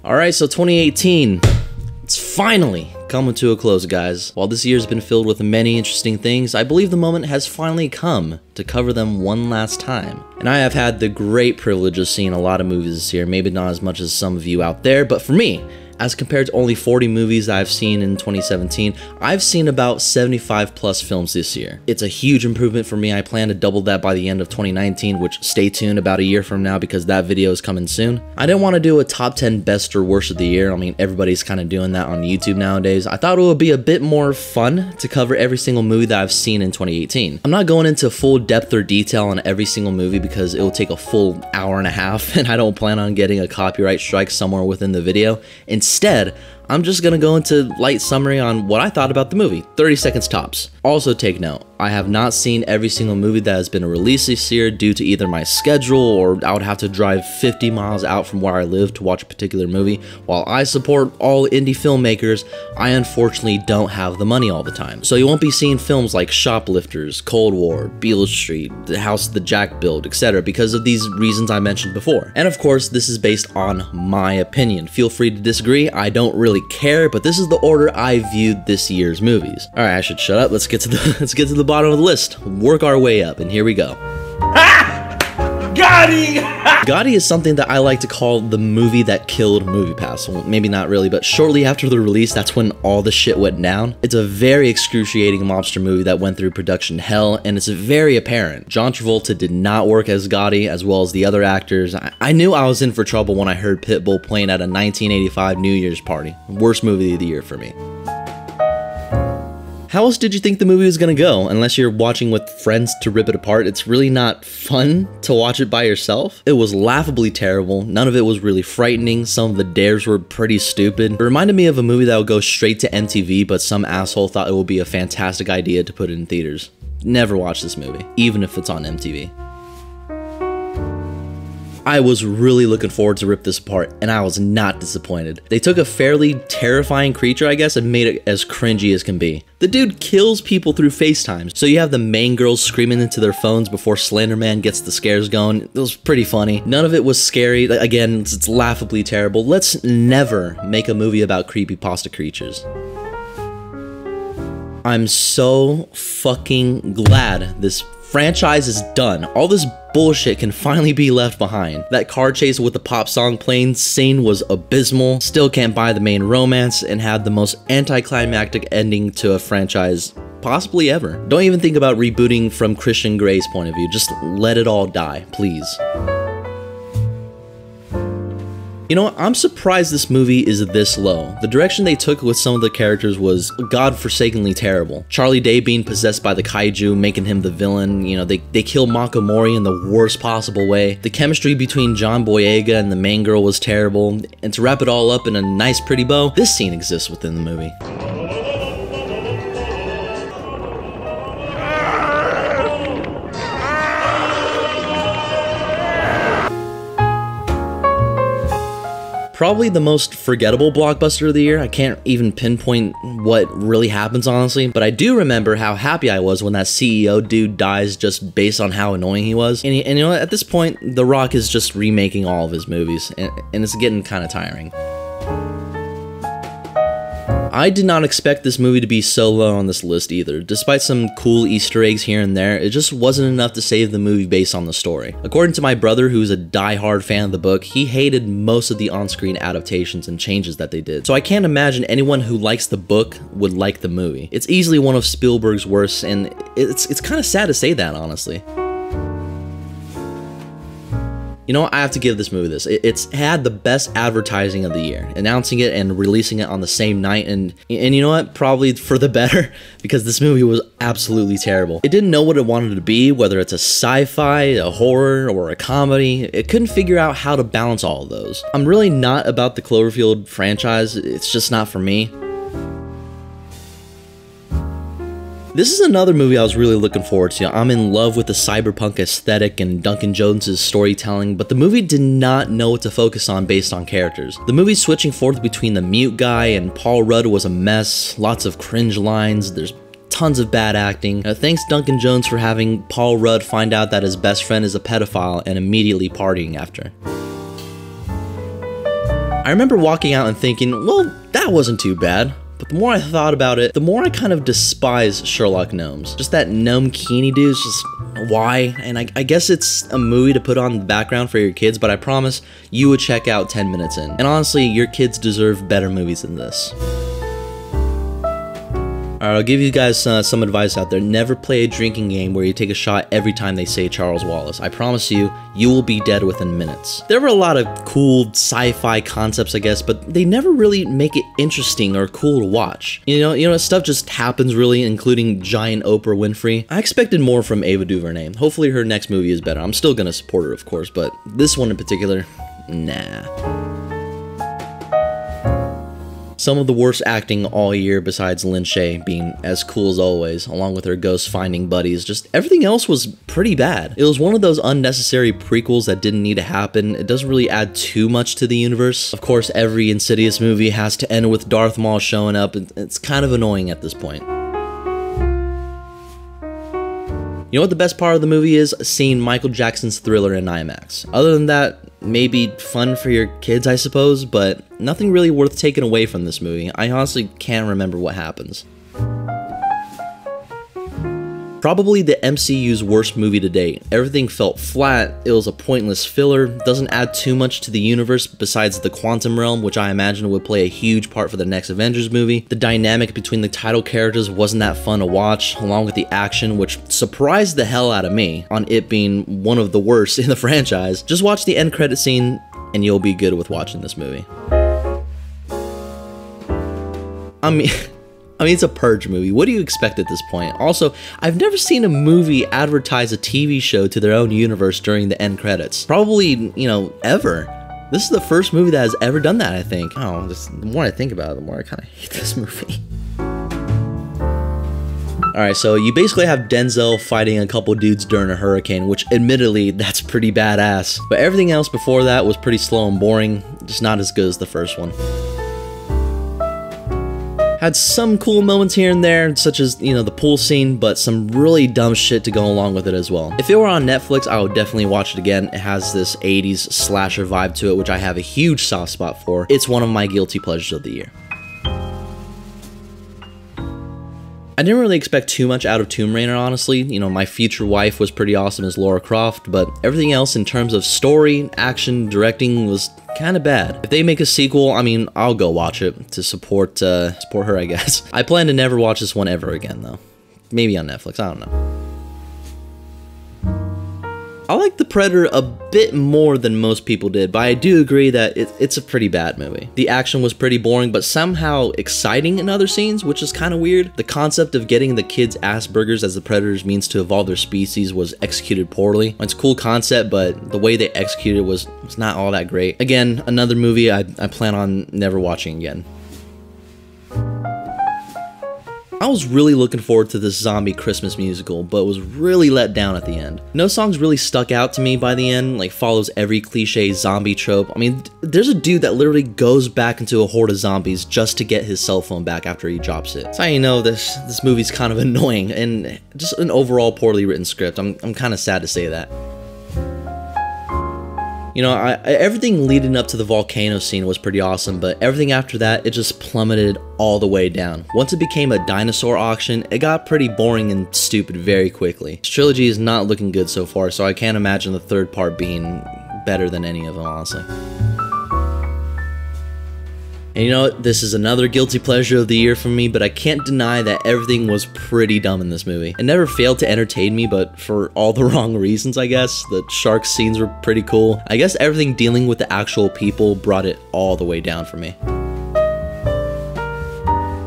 Alright, so 2018, it's finally coming to a close, guys. While this year's been filled with many interesting things, I believe the moment has finally come to cover them one last time. And I have had the great privilege of seeing a lot of movies this year, maybe not as much as some of you out there, but for me, as compared to only 40 movies I've seen in 2017, I've seen about 75 plus films this year. It's a huge improvement for me. I plan to double that by the end of 2019, which stay tuned about a year from now because that video is coming soon. I didn't want to do a top 10 best or worst of the year. I mean, everybody's kind of doing that on YouTube nowadays. I thought it would be a bit more fun to cover every single movie that I've seen in 2018. I'm not going into full depth or detail on every single movie because it will take a full hour and a half, and I don't plan on getting a copyright strike somewhere within the video. Instead, I'm just gonna go into light summary on what I thought about the movie, 30 seconds tops. Also take note, I have not seen every single movie that has been released this year due to either my schedule or I would have to drive 50 miles out from where I live to watch a particular movie. While I support all indie filmmakers, I unfortunately don't have the money all the time. So you won't be seeing films like Shoplifters, Cold War, Beale Street, The House the Jack Built, etc. because of these reasons I mentioned before. And of course, this is based on my opinion. Feel free to disagree, I don't really care, but this is the order I viewed this year's movies. All right, I should shut up. Let's get to the bottom of the list. Work our way up, and here we go. GOTTI! GOTTI is something that I like to call the movie that killed MoviePass. Well, maybe not really, but shortly after the release, that's when all the shit went down. It's a very excruciating mobster movie that went through production hell, and it's very apparent. John Travolta did not work as Gotti, as well as the other actors. I knew I was in for trouble when I heard Pitbull playing at a 1985 New Year's party. Worst movie of the year for me. How else did you think the movie was gonna go? Unless you're watching with friends to rip it apart, it's really not fun to watch it by yourself. It was laughably terrible. None of it was really frightening. Some of the dares were pretty stupid. It reminded me of a movie that would go straight to MTV, but some asshole thought it would be a fantastic idea to put it in theaters. Never watch this movie, even if it's on MTV. I was really looking forward to rip this apart, and I was not disappointed. They took a fairly terrifying creature, I guess, and made it as cringy as can be. The dude kills people through FaceTime, so you have the main girls screaming into their phones before Slender Man gets the scares going. It was pretty funny. None of it was scary. Again, it's laughably terrible. Let's never make a movie about creepypasta creatures. I'm so fucking glad this franchise is done. All this bullshit can finally be left behind. That car chase with the pop song playing scene was abysmal. Still can't buy the main romance and had the most anticlimactic ending to a franchise possibly ever. Don't even think about rebooting from Christian Grey's point of view. Just let it all die, please. You know what? I'm surprised this movie is this low. The direction they took with some of the characters was godforsakenly terrible. Charlie Day being possessed by the kaiju, making him the villain. You know, they kill Mako Mori in the worst possible way. The chemistry between John Boyega and the main girl was terrible. And to wrap it all up in a nice pretty bow, this scene exists within the movie. Probably the most forgettable blockbuster of the year. I can't even pinpoint what really happens, honestly, but I do remember how happy I was when that CEO dude dies just based on how annoying he was. And you know what? At this point, The Rock is just remaking all of his movies, and it's getting kind of tiring. I did not expect this movie to be so low on this list either. Despite some cool Easter eggs here and there, it just wasn't enough to save the movie based on the story. According to my brother, who's a die-hard fan of the book, he hated most of the on-screen adaptations and changes that they did. So I can't imagine anyone who likes the book would like the movie. It's easily one of Spielberg's worst, and it's kind of sad to say that, honestly. You know what? I have to give this movie this. It's had the best advertising of the year, announcing it and releasing it on the same night, and you know what? Probably for the better, because this movie was absolutely terrible. It didn't know what it wanted to be, whether it's a sci-fi, a horror, or a comedy. It couldn't figure out how to balance all of those. I'm really not about the Cloverfield franchise. It's just not for me. This is another movie I was really looking forward to. I'm in love with the cyberpunk aesthetic and Duncan Jones's storytelling, but the movie did not know what to focus on based on characters. The movie switching forth between the mute guy and Paul Rudd was a mess, lots of cringe lines, there's tons of bad acting. Thanks Duncan Jones for having Paul Rudd find out that his best friend is a pedophile and immediately partying after. I remember walking out and thinking, well, that wasn't too bad. But the more I thought about it, the more I kind of despise Sherlock gnomes. Just that gnome Keeney dude's just, why? And I guess it's a movie to put on the background for your kids, but I promise you would check out 10 minutes in. And honestly, your kids deserve better movies than this. Alright, I'll give you guys some advice out there. Never play a drinking game where you take a shot every time they say Charles Wallace. I promise you, you will be dead within minutes. There were a lot of cool sci-fi concepts, I guess, but they never really make it interesting or cool to watch. You know, stuff just happens really, including giant Oprah Winfrey. I expected more from Ava DuVernay. Hopefully her next movie is better. I'm still gonna support her, of course, but this one in particular, nah. Some of the worst acting all year besides Lin Shaye being as cool as always, along with her ghost finding buddies, just everything else was pretty bad. It was one of those unnecessary prequels that didn't need to happen. It doesn't really add too much to the universe. Of course, every Insidious movie has to end with Darth Maul showing up, and it's kind of annoying at this point. You know what the best part of the movie is? Seeing Michael Jackson's Thriller in IMAX. Other than that, maybe fun for your kids, I suppose, but nothing really worth taking away from this movie. I honestly can't remember what happens. Probably the MCU's worst movie to date. Everything felt flat, it was a pointless filler, doesn't add too much to the universe besides the quantum realm, which I imagine would play a huge part for the next Avengers movie. The dynamic between the title characters wasn't that fun to watch, along with the action, which surprised the hell out of me, on it being one of the worst in the franchise. Just watch the end credit scene, and you'll be good with watching this movie. I mean, it's a Purge movie. What do you expect at this point? Also, I've never seen a movie advertise a TV show to their own universe during the end credits. Probably, you know, ever. This is the first movie that has ever done that, I think. Oh, just, the more I think about it, the more I kind of hate this movie. Alright, so you basically have Denzel fighting a couple dudes during a hurricane, which admittedly, that's pretty badass. But everything else before that was pretty slow and boring, just not as good as the first one. Had some cool moments here and there, such as, you know, the pool scene, but some really dumb shit to go along with it as well. If it were on Netflix, I would definitely watch it again. It has this 80s slasher vibe to it, which I have a huge soft spot for. It's one of my guilty pleasures of the year. I didn't really expect too much out of Tomb Raider, honestly. You know, my future wife was pretty awesome as Lara Croft, but everything else in terms of story, action, directing was kind of bad. If they make a sequel, I mean, I'll go watch it to support her, I guess. I plan to never watch this one ever again, though. Maybe on Netflix, I don't know. I like The Predator a bit more than most people did, but I do agree that it's a pretty bad movie. The action was pretty boring, but somehow exciting in other scenes, which is kind of weird. The concept of getting the kids Asperger's as the Predator's means to evolve their species was executed poorly. It's a cool concept, but the way they executed it was not all that great. Again, another movie I plan on never watching again. I was really looking forward to this zombie Christmas musical, but was really let down at the end. No songs really stuck out to me by the end, like follows every cliche zombie trope. I mean, there's a dude that literally goes back into a horde of zombies just to get his cell phone back after he drops it. So how you know this movie's kind of annoying and just an overall poorly written script. I'm kind of sad to say that. You know, everything leading up to the volcano scene was pretty awesome, but everything after that, it just plummeted all the way down. Once it became a dinosaur auction, it got pretty boring and stupid very quickly. This trilogy is not looking good so far, so I can't imagine the third part being better than any of them, honestly. And you know what, this is another guilty pleasure of the year for me, but I can't deny that everything was pretty dumb in this movie. It never failed to entertain me, but for all the wrong reasons, I guess. The shark scenes were pretty cool. I guess everything dealing with the actual people brought it all the way down for me.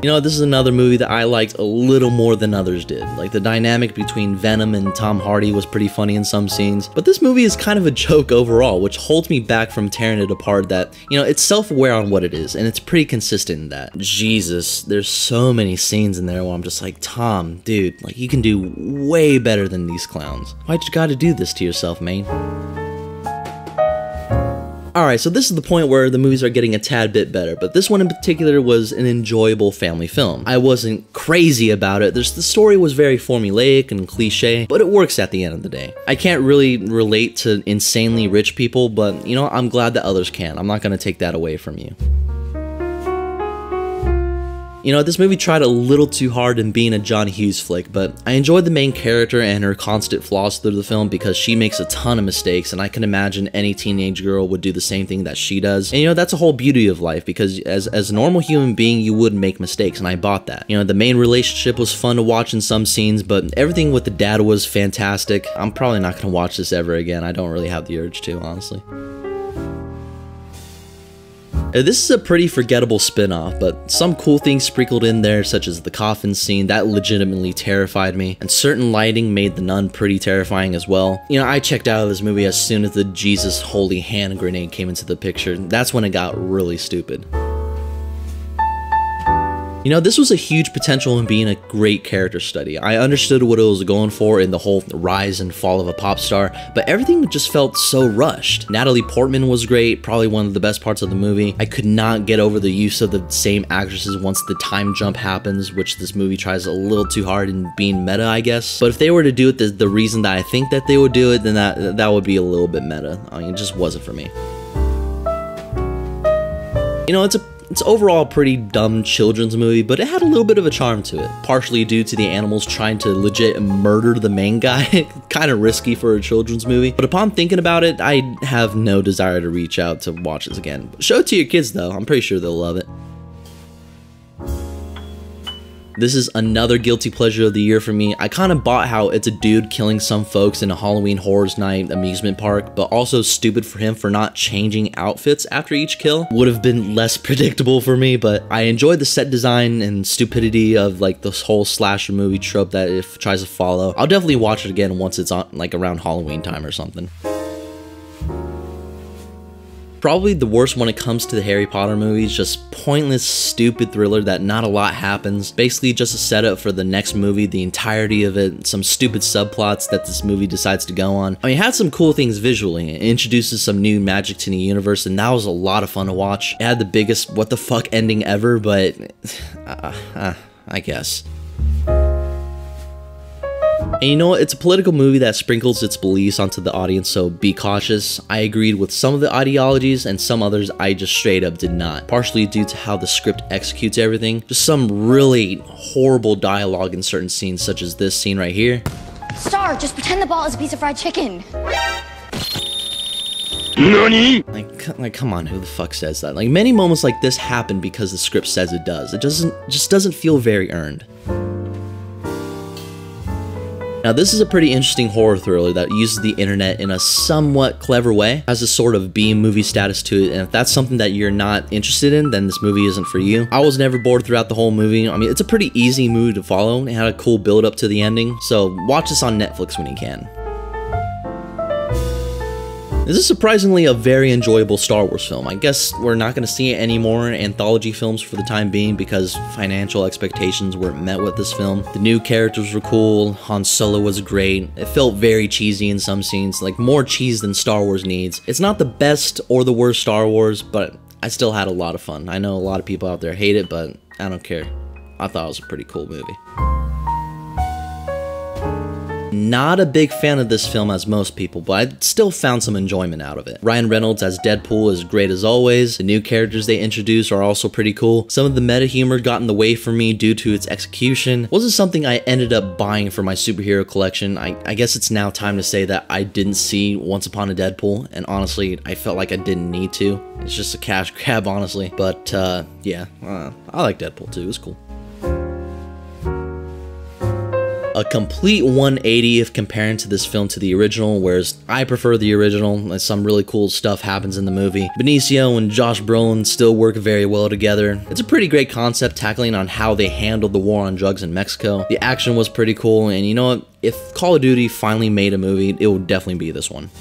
You know, this is another movie that I liked a little more than others did. Like, the dynamic between Venom and Tom Hardy was pretty funny in some scenes, but this movie is kind of a joke overall, which holds me back from tearing it apart that, you know, it's self-aware on what it is, and it's pretty consistent in that. Jesus, there's so many scenes in there where I'm just like, Tom, dude, like, you can do way better than these clowns. Why'd you gotta do this to yourself, man? Alright, so this is the point where the movies are getting a tad bit better, but this one in particular was an enjoyable family film. I wasn't crazy about it. The story was very formulaic and cliche, but it works at the end of the day. I can't really relate to insanely rich people, but you know, I'm glad that others can. I'm not gonna take that away from you. You know, this movie tried a little too hard in being a John Hughes flick, but I enjoyed the main character and her constant flaws through the film because she makes a ton of mistakes, and I can imagine any teenage girl would do the same thing that she does. And you know, that's a whole beauty of life, because as a normal human being, you would make mistakes, and I bought that. You know, the main relationship was fun to watch in some scenes, but everything with the dad was fantastic. I'm probably not gonna watch this ever again. I don't really have the urge to, honestly. This is a pretty forgettable spin-off, but some cool things sprinkled in there, such as the coffin scene, that legitimately terrified me, and certain lighting made the nun pretty terrifying as well. You know, I checked out of this movie as soon as the Jesus holy hand grenade came into the picture. That's when it got really stupid. You know, this was a huge potential in being a great character study. I understood what it was going for in the whole rise and fall of a pop star, but everything just felt so rushed. Natalie Portman was great, probably one of the best parts of the movie. I could not get over the use of the same actresses once the time jump happens, which this movie tries a little too hard in being meta, I guess. But if they were to do it the reason that I think that they would do it, then that would be a little bit meta. I mean, it just wasn't for me. You know, it's overall a pretty dumb children's movie, but it had a little bit of a charm to it, partially due to the animals trying to legit murder the main guy. Kind of risky for a children's movie, but upon thinking about it, I have no desire to reach out to watch this again. Show it to your kids though, I'm pretty sure they'll love it. This is another guilty pleasure of the year for me. I kind of bought how it's a dude killing some folks in a Halloween Horrors Night amusement park, but also stupid for him for not changing outfits after each kill. Would have been less predictable for me, but I enjoyed the set design and stupidity of like this whole slasher movie trope that it tries to follow. I'll definitely watch it again once it's on like around Halloween time or something. Probably the worst when it comes to the Harry Potter movies, just pointless, stupid thriller that not a lot happens. Basically just a setup for the next movie, the entirety of it, some stupid subplots that this movie decides to go on. I mean, it had some cool things visually. It introduces some new magic to the universe, and that was a lot of fun to watch. It had the biggest what the fuck ending ever, but I guess. And you know what, it's a political movie that sprinkles its beliefs onto the audience, so be cautious. I agreed with some of the ideologies, and some others I just straight up did not, partially due to how the script executes everything. Just some really horrible dialogue in certain scenes, such as this scene right here. Star, just pretend the ball is a piece of fried chicken. NANI? Like, come on, who the fuck says that? Like, many moments like this happen because the script says it does. It just doesn't feel very earned. Now, this is a pretty interesting horror thriller that uses the internet in a somewhat clever way, has a sort of B-movie status to it, and if that's something that you're not interested in, then this movie isn't for you. I was never bored throughout the whole movie. I mean, it's a pretty easy movie to follow. It had a cool build-up to the ending, so watch this on Netflix when you can. This is surprisingly a very enjoyable Star Wars film. I guess we're not going to see any more anthology films for the time being because financial expectations weren't met with this film. The new characters were cool, Han Solo was great. It felt very cheesy in some scenes, like more cheese than Star Wars needs. It's not the best or the worst Star Wars, but I still had a lot of fun. I know a lot of people out there hate it, but I don't care. I thought it was a pretty cool movie. Not a big fan of this film as most people, but I still found some enjoyment out of it. Ryan Reynolds as Deadpool is great as always. The new characters they introduce are also pretty cool. Some of the meta humor got in the way for me due to its execution. Wasn't something I ended up buying for my superhero collection. I guess it's now time to say that I didn't see Once Upon a Deadpool, and honestly, I felt like I didn't need to. It's just a cash grab, honestly. But yeah, I like Deadpool too, it was cool. A complete 180 if comparing to this film to the original, whereas I prefer the original. Some really cool stuff happens in the movie. Benicio and Josh Brolin still work very well together. It's a pretty great concept tackling on how they handled the war on drugs in Mexico. The action was pretty cool, and you know what? If Call of Duty finally made a movie, it would definitely be this one.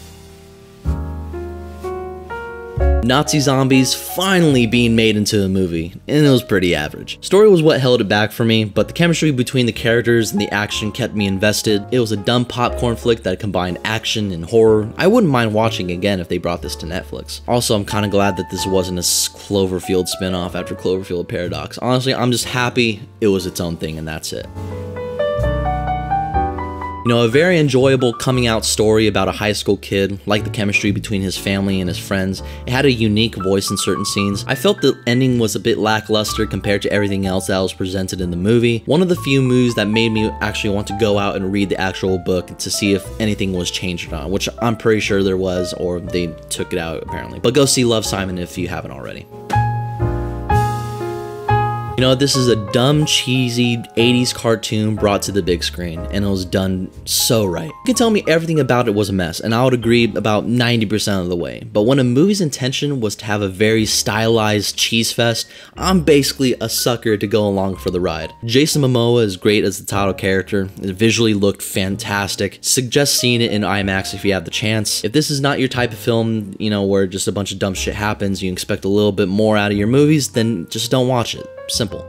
Nazi zombies finally being made into a movie, and it was pretty average. Story was what held it back for me, but the chemistry between the characters and the action kept me invested. It was a dumb popcorn flick that combined action and horror. I wouldn't mind watching again if they brought this to Netflix. Also, I'm kind of glad that this wasn't a Cloverfield spinoff after Cloverfield Paradox. Honestly, I'm just happy it was its own thing and that's it. You know, a very enjoyable coming out story about a high school kid, like the chemistry between his family and his friends. It had a unique voice in certain scenes. I felt the ending was a bit lackluster compared to everything else that was presented in the movie. One of the few movies that made me actually want to go out and read the actual book to see if anything was changed or not, which I'm pretty sure there was, or they took it out apparently. But go see Love, Simon if you haven't already. You know, this is a dumb, cheesy 80s cartoon brought to the big screen, and it was done so right. You can tell me everything about it was a mess, and I would agree about 90% of the way. But when a movie's intention was to have a very stylized cheese fest, I'm basically a sucker to go along for the ride. Jason Momoa is great as the title character. It visually looked fantastic. Suggest seeing it in IMAX if you have the chance. If this is not your type of film, you know, where just a bunch of dumb shit happens, you expect a little bit more out of your movies, then just don't watch it. Simple.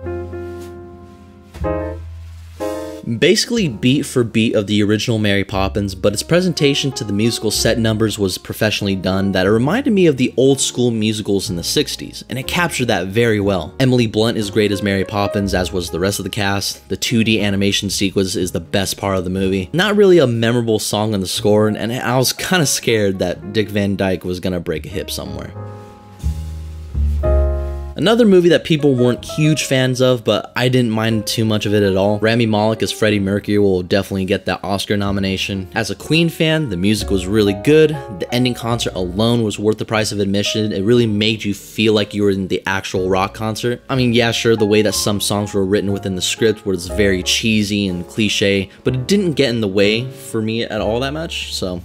Basically beat for beat of the original Mary Poppins, but its presentation to the musical set numbers was professionally done that it reminded me of the old school musicals in the 60s, and it captured that very well. Emily Blunt is great as Mary Poppins, as was the rest of the cast. The 2D animation sequence is the best part of the movie. Not really a memorable song on the score, and I was kind of scared that Dick Van Dyke was gonna break a hip somewhere. Another movie that people weren't huge fans of, but I didn't mind too much of it at all. Rami Malek as Freddie Mercury will definitely get that Oscar nomination. As a Queen fan, the music was really good. The ending concert alone was worth the price of admission. It really made you feel like you were in the actual rock concert. I mean, yeah, sure, the way that some songs were written within the script was very cheesy and cliche, but it didn't get in the way for me at all that much, so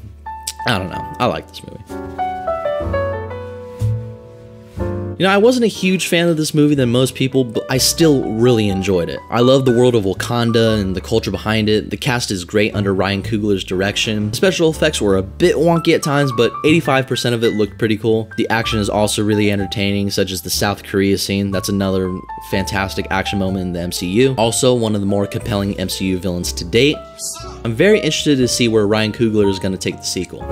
I don't know. I like this movie. You know, I wasn't a huge fan of this movie than most people, but I still really enjoyed it. I love the world of Wakanda and the culture behind it. The cast is great under Ryan Coogler's direction. The special effects were a bit wonky at times, but 85% of it looked pretty cool. The action is also really entertaining, such as the South Korea scene. That's another fantastic action moment in the MCU. Also, one of the more compelling MCU villains to date. I'm very interested to see where Ryan Coogler is going to take the sequel.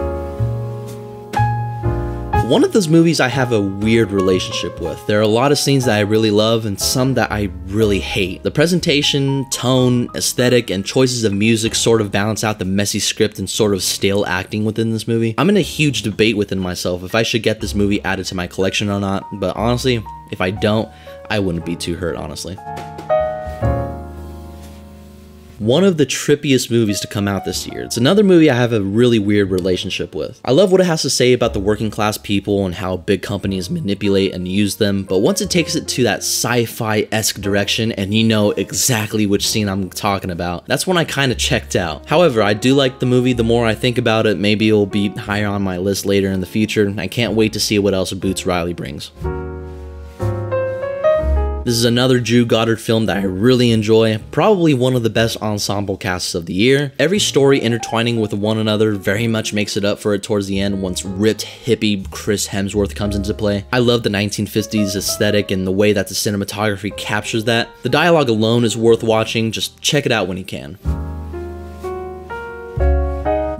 One of those movies I have a weird relationship with. There are a lot of scenes that I really love and some that I really hate. The presentation, tone, aesthetic, and choices of music sort of balance out the messy script and sort of stale acting within this movie. I'm in a huge debate within myself if I should get this movie added to my collection or not, but honestly, if I don't, I wouldn't be too hurt, honestly. One of the trippiest movies to come out this year. It's another movie I have a really weird relationship with. I love what it has to say about the working class people and how big companies manipulate and use them, but once it takes it to that sci-fi-esque direction and you know exactly which scene I'm talking about, that's when I kind of checked out. However, I do like the movie. The more I think about it, maybe it'll be higher on my list later in the future. I can't wait to see what else Boots Riley brings. This is another Drew Goddard film that I really enjoy, probably one of the best ensemble casts of the year. Every story intertwining with one another very much makes it up for it towards the end once ripped hippie Chris Hemsworth comes into play. I love the 1950s aesthetic and the way that the cinematography captures that. The dialogue alone is worth watching, just check it out when you can.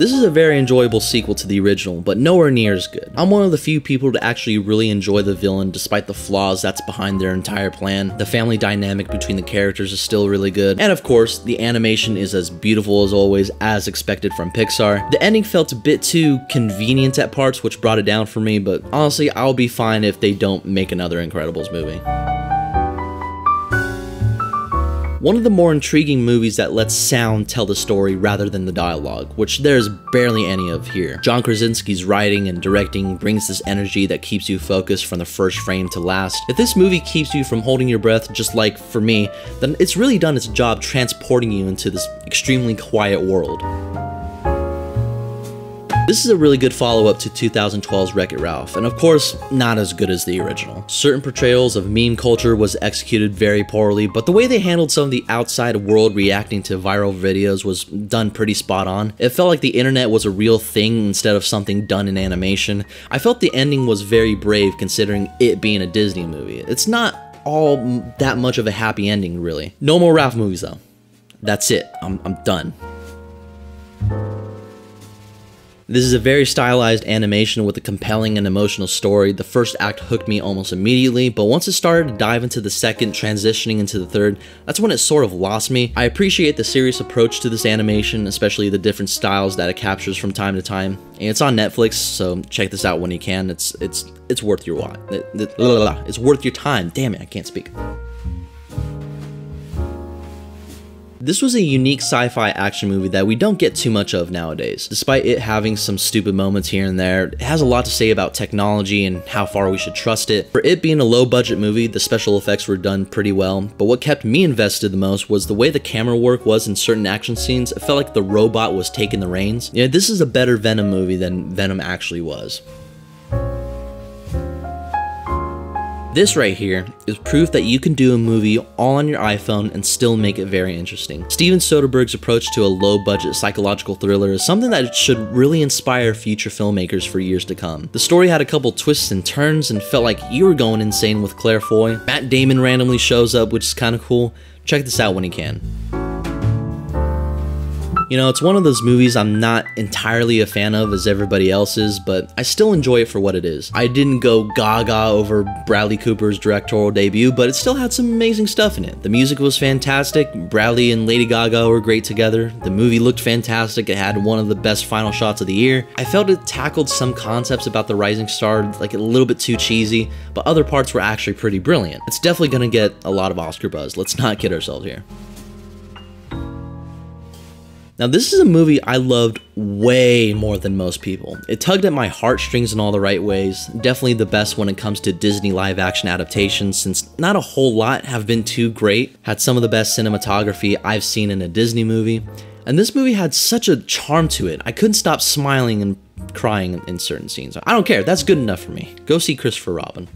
This is a very enjoyable sequel to the original, but nowhere near as good. I'm one of the few people to actually really enjoy the villain despite the flaws that's behind their entire plan. The family dynamic between the characters is still really good. And of course, the animation is as beautiful as always, as expected from Pixar. The ending felt a bit too convenient at parts, which brought it down for me, but honestly, I'll be fine if they don't make another Incredibles movie. One of the more intriguing movies that lets sound tell the story rather than the dialogue, which there's barely any of here. John Krasinski's writing and directing brings this energy that keeps you focused from the first frame to last. If this movie keeps you from holding your breath, just like for me, then it's really done its job transporting you into this extremely quiet world. This is a really good follow-up to 2012's Wreck-It Ralph, and of course, not as good as the original. Certain portrayals of meme culture was executed very poorly, but the way they handled some of the outside world reacting to viral videos was done pretty spot on. It felt like the internet was a real thing instead of something done in animation. I felt the ending was very brave considering it being a Disney movie. It's not all that much of a happy ending, really. No more Ralph movies though. That's it. I'm done. This is a very stylized animation with a compelling and emotional story. The first act hooked me almost immediately, but once it started to dive into the second, transitioning into the third, that's when it sort of lost me. I appreciate the serious approach to this animation, especially the different styles that it captures from time to time. And it's on Netflix, so check this out when you can. It's worth your watch. It's worth your time. Damn it, I can't speak. This was a unique sci-fi action movie that we don't get too much of nowadays. Despite it having some stupid moments here and there, it has a lot to say about technology and how far we should trust it. For it being a low-budget movie, the special effects were done pretty well, but what kept me invested the most was the way the camera work was in certain action scenes. It felt like the robot was taking the reins. Yeah, this is a better Venom movie than Venom actually was. This right here is proof that you can do a movie all on your iPhone and still make it very interesting. Steven Soderbergh's approach to a low-budget psychological thriller is something that should really inspire future filmmakers for years to come. The story had a couple twists and turns and felt like you were going insane with Claire Foy. Matt Damon randomly shows up, which is kind of cool. Check this out when you can. You know, it's one of those movies I'm not entirely a fan of as everybody else is, but I still enjoy it for what it is. I didn't go gaga over Bradley Cooper's directorial debut, but it still had some amazing stuff in it. The music was fantastic, Bradley and Lady Gaga were great together, the movie looked fantastic, it had one of the best final shots of the year. I felt it tackled some concepts about the rising star like a little bit too cheesy, but other parts were actually pretty brilliant. It's definitely gonna get a lot of Oscar buzz, let's not kid ourselves here. Now this is a movie I loved way more than most people. It tugged at my heartstrings in all the right ways, definitely the best when it comes to Disney live action adaptations since not a whole lot have been too great, had some of the best cinematography I've seen in a Disney movie, and this movie had such a charm to it, I couldn't stop smiling and crying in certain scenes. I don't care, that's good enough for me. Go see Christopher Robin.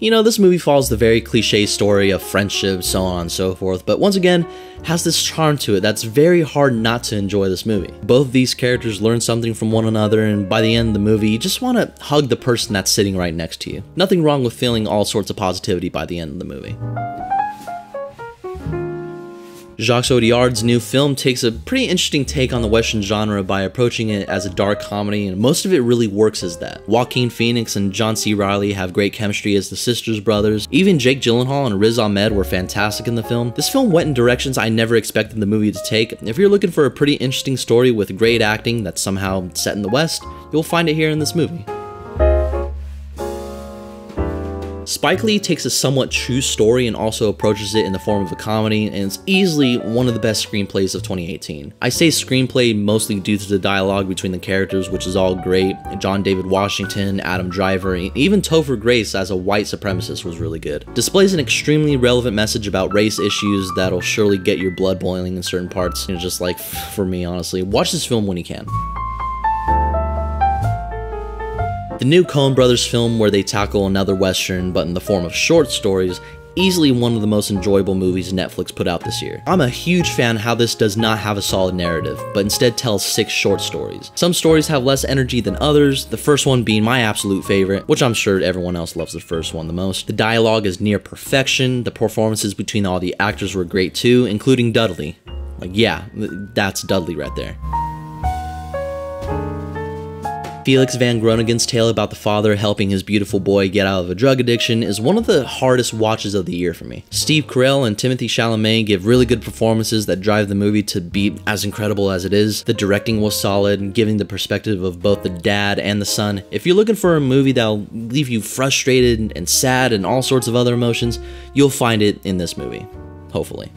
You know, this movie follows the very cliche story of friendship, so on and so forth, but once again, has this charm to it that's very hard not to enjoy this movie. Both of these characters learn something from one another, and by the end of the movie, you just want to hug the person that's sitting right next to you. Nothing wrong with feeling all sorts of positivity by the end of the movie. Jacques Audiard's new film takes a pretty interesting take on the Western genre by approaching it as a dark comedy, and most of it really works as that. Joaquin Phoenix and John C. Reilly have great chemistry as the sisters brothers. Even Jake Gyllenhaal and Riz Ahmed were fantastic in the film. This film went in directions I never expected the movie to take. If you're looking for a pretty interesting story with great acting that's somehow set in the West, you'll find it here in this movie. Spike Lee takes a somewhat true story and also approaches it in the form of a comedy, and it's easily one of the best screenplays of 2018. I say screenplay mostly due to the dialogue between the characters, which is all great. John David Washington, Adam Driver, and even Topher Grace as a white supremacist was really good. Displays an extremely relevant message about race issues that'll surely get your blood boiling in certain parts, you know, just like for me, honestly. Watch this film when you can. The new Coen Brothers film, where they tackle another Western but in the form of short stories, easily one of the most enjoyable movies Netflix put out this year. I'm a huge fan how this does not have a solid narrative, but instead tells 6 short stories. Some stories have less energy than others, the first one being my absolute favorite, which I'm sure everyone else loves the first one the most. The dialogue is near perfection, the performances between all the actors were great too, including Dudley. Like, yeah, that's Dudley right there. Felix Van Groningen's tale about the father helping his beautiful boy get out of a drug addiction is one of the hardest watches of the year for me. Steve Carell and Timothée Chalamet give really good performances that drive the movie to be as incredible as it is. The directing was solid, giving the perspective of both the dad and the son. If you're looking for a movie that'll leave you frustrated and sad and all sorts of other emotions, you'll find it in this movie. Hopefully.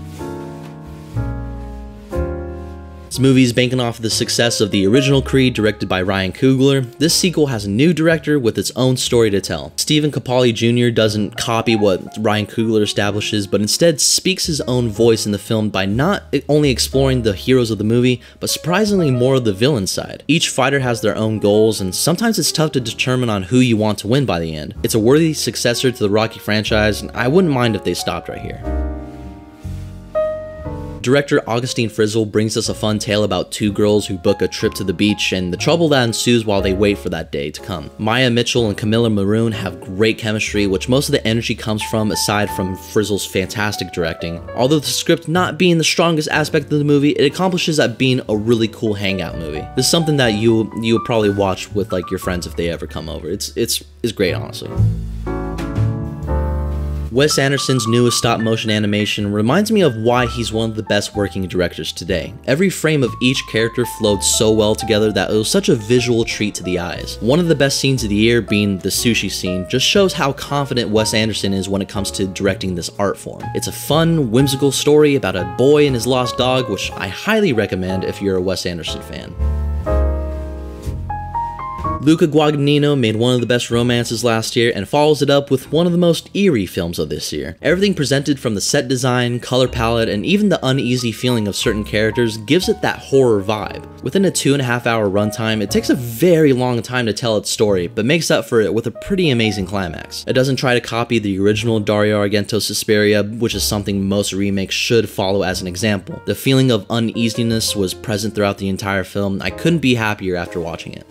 This movie is banking off the success of the original Creed, directed by Ryan Coogler. This sequel has a new director with its own story to tell. Stephen Capaldi Jr. doesn't copy what Ryan Coogler establishes, but instead speaks his own voice in the film by not only exploring the heroes of the movie, but surprisingly more of the villain side. Each fighter has their own goals, and sometimes it's tough to determine on who you want to win by the end. It's a worthy successor to the Rocky franchise, and I wouldn't mind if they stopped right here. Director Augustine Frizzle brings us a fun tale about two girls who book a trip to the beach and the trouble that ensues while they wait for that day to come. Maya Mitchell and Camilla Maroon have great chemistry, which most of the energy comes from aside from Frizzle's fantastic directing. Although the script not being the strongest aspect of the movie, it accomplishes at being a really cool hangout movie. This is something that you'll probably watch with like your friends if they ever come over. It's great, honestly. Wes Anderson's newest stop-motion animation reminds me of why he's one of the best working directors today. Every frame of each character flowed so well together that it was such a visual treat to the eyes. One of the best scenes of the year, being the sushi scene, just shows how confident Wes Anderson is when it comes to directing this art form. It's a fun, whimsical story about a boy and his lost dog, which I highly recommend if you're a Wes Anderson fan. Luca Guadagnino made one of the best romances last year and follows it up with one of the most eerie films of this year. Everything presented from the set design, color palette, and even the uneasy feeling of certain characters gives it that horror vibe. Within a 2.5-hour runtime, it takes a very long time to tell its story, but makes up for it with a pretty amazing climax. It doesn't try to copy the original Dario Argento's Suspiria, which is something most remakes should follow as an example. The feeling of uneasiness was present throughout the entire film. I couldn't be happier after watching it.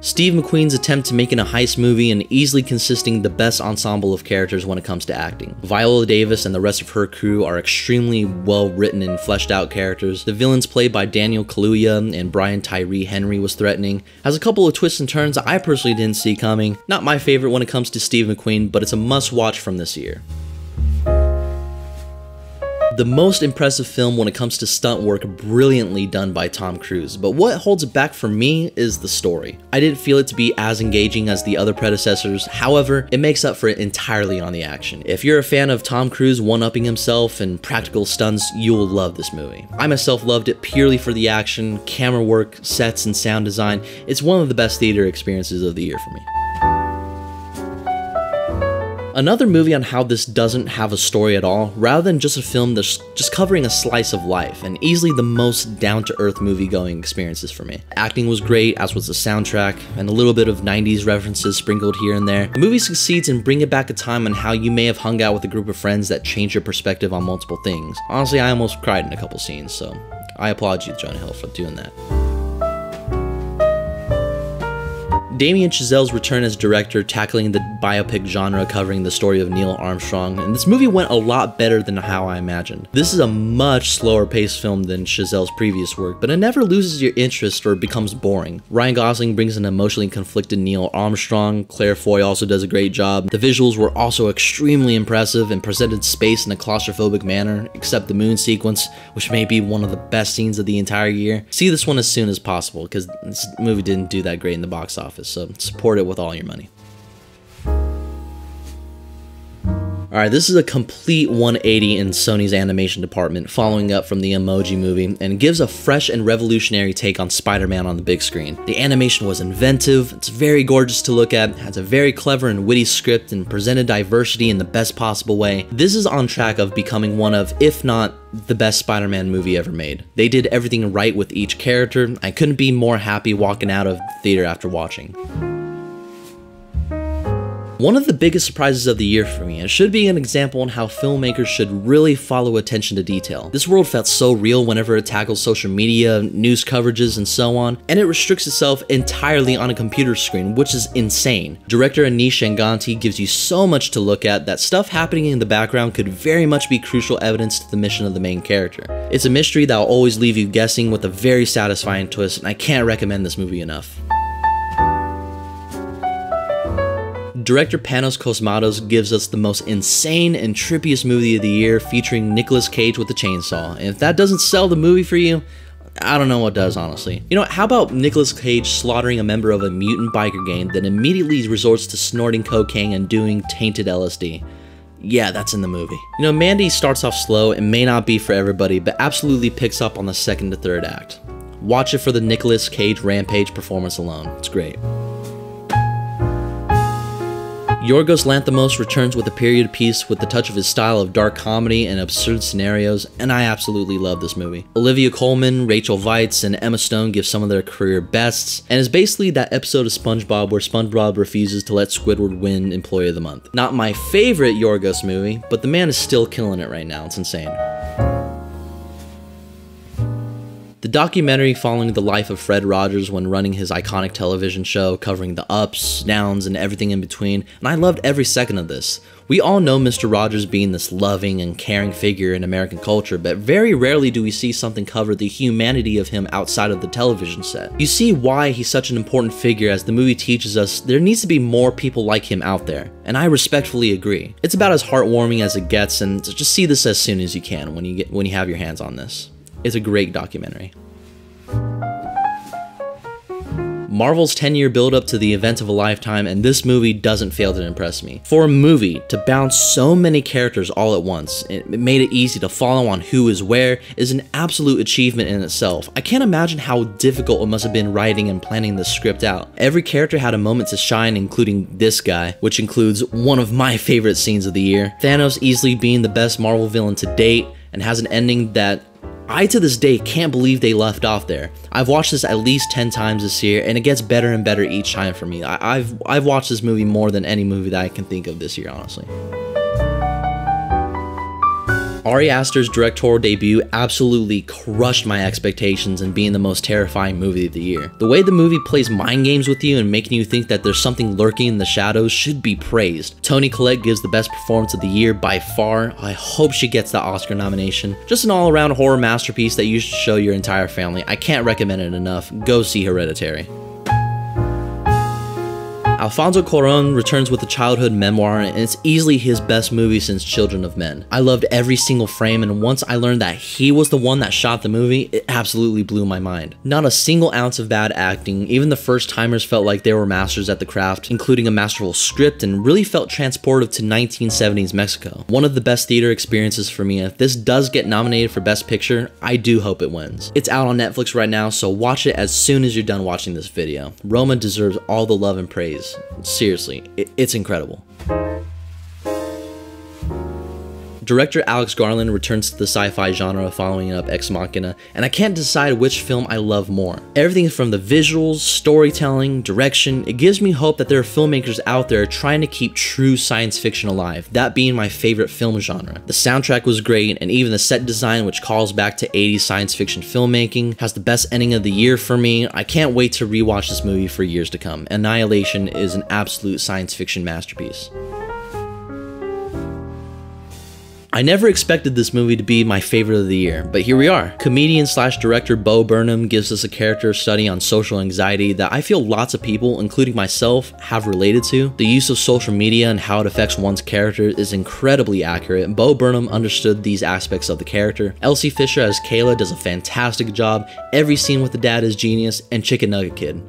Steve McQueen's attempt to making a heist movie and easily consisting the best ensemble of characters when it comes to acting. Viola Davis and the rest of her crew are extremely well written and fleshed out characters. The villains played by Daniel Kaluuya and Brian Tyree Henry was threatening. Has a couple of twists and turns I personally didn't see coming. Not my favorite when it comes to Steve McQueen, but it's a must watch from this year. The most impressive film when it comes to stunt work brilliantly done by Tom Cruise, but what holds it back for me is the story. I didn't feel it to be as engaging as the other predecessors, however, it makes up for it entirely on the action. If you're a fan of Tom Cruise one-upping himself and practical stunts, you will love this movie. I myself loved it purely for the action, camera work, sets, and sound design. It's one of the best theater experiences of the year for me. Another movie on how this doesn't have a story at all, rather than just a film that's just covering a slice of life, and easily the most down-to-earth movie-going experiences for me. Acting was great, as was the soundtrack, and a little bit of 90s references sprinkled here and there. The movie succeeds in bringing back a time on how you may have hung out with a group of friends that changed your perspective on multiple things. Honestly, I almost cried in a couple scenes, so I applaud you, Jonah Hill, for doing that. Damien Chazelle's return as director, tackling the biopic genre covering the story of Neil Armstrong, and this movie went a lot better than how I imagined. This is a much slower paced film than Chazelle's previous work, but it never loses your interest or becomes boring. Ryan Gosling brings an emotionally conflicted Neil Armstrong, Claire Foy also does a great job. The visuals were also extremely impressive and presented space in a claustrophobic manner, except the moon sequence, which may be one of the best scenes of the entire year. See this one as soon as possible, because this movie didn't do that great in the box office. So support it with all your money. Alright, this is a complete 180 in Sony's animation department, following up from the Emoji Movie, and gives a fresh and revolutionary take on Spider-Man on the big screen. The animation was inventive, it's very gorgeous to look at, has a very clever and witty script, and presented diversity in the best possible way. This is on track of becoming one of, if not the best Spider-Man movie ever made. They did everything right with each character. I couldn't be more happy walking out of the theater after watching. One of the biggest surprises of the year for me, and should be an example on how filmmakers should really follow attention to detail. This world felt so real whenever it tackles social media, news coverages, and so on, and it restricts itself entirely on a computer screen, which is insane. Director Anish Anganti gives you so much to look at that stuff happening in the background could very much be crucial evidence to the mission of the main character. It's a mystery that will always leave you guessing with a very satisfying twist, and I can't recommend this movie enough. Director Panos Cosmatos gives us the most insane and trippiest movie of the year, featuring Nicolas Cage with a chainsaw. And if that doesn't sell the movie for you, I don't know what does, honestly. You know what, how about Nicolas Cage slaughtering a member of a mutant biker gang, then immediately resorts to snorting cocaine and doing tainted LSD? Yeah, that's in the movie. You know, Mandy starts off slow and may not be for everybody, but absolutely picks up on the second to third act. Watch it for the Nicolas Cage Rampage performance alone. It's great. Yorgos Lanthimos returns with a period piece with the touch of his style of dark comedy and absurd scenarios, and I absolutely love this movie. Olivia Colman, Rachel Weisz, and Emma Stone give some of their career bests, and is basically that episode of SpongeBob where SpongeBob refuses to let Squidward win Employee of the Month. Not my favorite Yorgos movie, but the man is still killing it right now. It's insane. The documentary following the life of Fred Rogers when running his iconic television show, covering the ups, downs, and everything in between, and I loved every second of this. We all know Mr. Rogers being this loving and caring figure in American culture, but very rarely do we see something cover the humanity of him outside of the television set. You see why he's such an important figure, as the movie teaches us there needs to be more people like him out there, and I respectfully agree. It's about as heartwarming as it gets, and just see this as soon as you can when you have your hands on this. It's a great documentary. Marvel's 10-year build-up to the event of a lifetime, and this movie doesn't fail to impress me. For a movie to bounce so many characters all at once, it made it easy to follow on who is where, is an absolute achievement in itself. I can't imagine how difficult it must have been writing and planning this script out. Every character had a moment to shine, including this guy, which includes one of my favorite scenes of the year. Thanos easily being the best Marvel villain to date, and has an ending that I to this day can't believe they left off there. I've watched this at least 10 times this year, and it gets better and better each time for me. I've watched this movie more than any movie that I can think of this year, honestly. Ari Aster's directorial debut absolutely crushed my expectations in being the most terrifying movie of the year. The way the movie plays mind games with you and making you think that there's something lurking in the shadows should be praised. Toni Collette gives the best performance of the year by far. I hope she gets the Oscar nomination. Just an all-around horror masterpiece that you should show your entire family. I can't recommend it enough. Go see Hereditary. Alfonso Cuarón returns with a childhood memoir, and it's easily his best movie since Children of Men. I loved every single frame, and once I learned that he was the one that shot the movie, it absolutely blew my mind. Not a single ounce of bad acting, even the first timers felt like they were masters at the craft, including a masterful script, and really felt transportive to 1970s Mexico. One of the best theater experiences for me, and if this does get nominated for Best Picture, I do hope it wins. It's out on Netflix right now, so watch it as soon as you're done watching this video. Roma deserves all the love and praise. Seriously, it's incredible. Director Alex Garland returns to the sci-fi genre following up Ex Machina, and I can't decide which film I love more. Everything from the visuals, storytelling, direction, it gives me hope that there are filmmakers out there trying to keep true science fiction alive, that being my favorite film genre. The soundtrack was great, and even the set design, which calls back to 80s science fiction filmmaking, has the best ending of the year for me. I can't wait to rewatch this movie for years to come. Annihilation is an absolute science fiction masterpiece. I never expected this movie to be my favorite of the year, but here we are. Comedian slash director Bo Burnham gives us a character study on social anxiety that I feel lots of people, including myself, have related to. The use of social media and how it affects one's character is incredibly accurate. Bo Burnham understood these aspects of the character. Elsie Fisher as Kayla does a fantastic job. Every scene with the dad is genius, and Chicken Nugget Kid.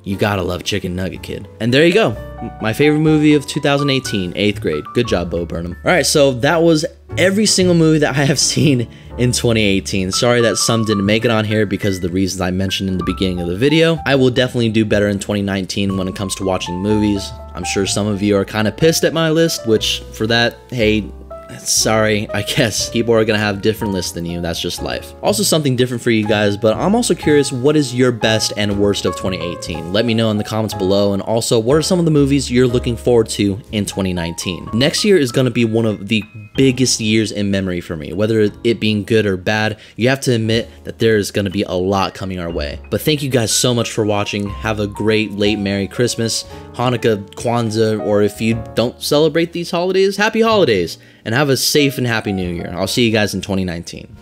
You gotta love Chicken Nugget Kid. And there you go. My favorite movie of 2018, 8th grade. Good job, Bo Burnham. Alright, so that was every single movie that I have seen in 2018. Sorry that some didn't make it on here because of the reasons I mentioned in the beginning of the video. I will definitely do better in 2019 when it comes to watching movies. I'm sure some of you are kind of pissed at my list, which for that, hey, sorry, I guess people are gonna have different lists than you. That's just life. Also something different for you guys, but I'm also curious, what is your best and worst of 2018? Let me know in the comments below, and also what are some of the movies you're looking forward to in 2019? Next year is gonna be one of the biggest years in memory for me. Whether it being good or bad, you have to admit that there is gonna be a lot coming our way. But thank you guys so much for watching. Have a great late Merry Christmas, Hanukkah, Kwanzaa, or if you don't celebrate these holidays, happy holidays, and have a safe and happy new year. I'll see you guys in 2019.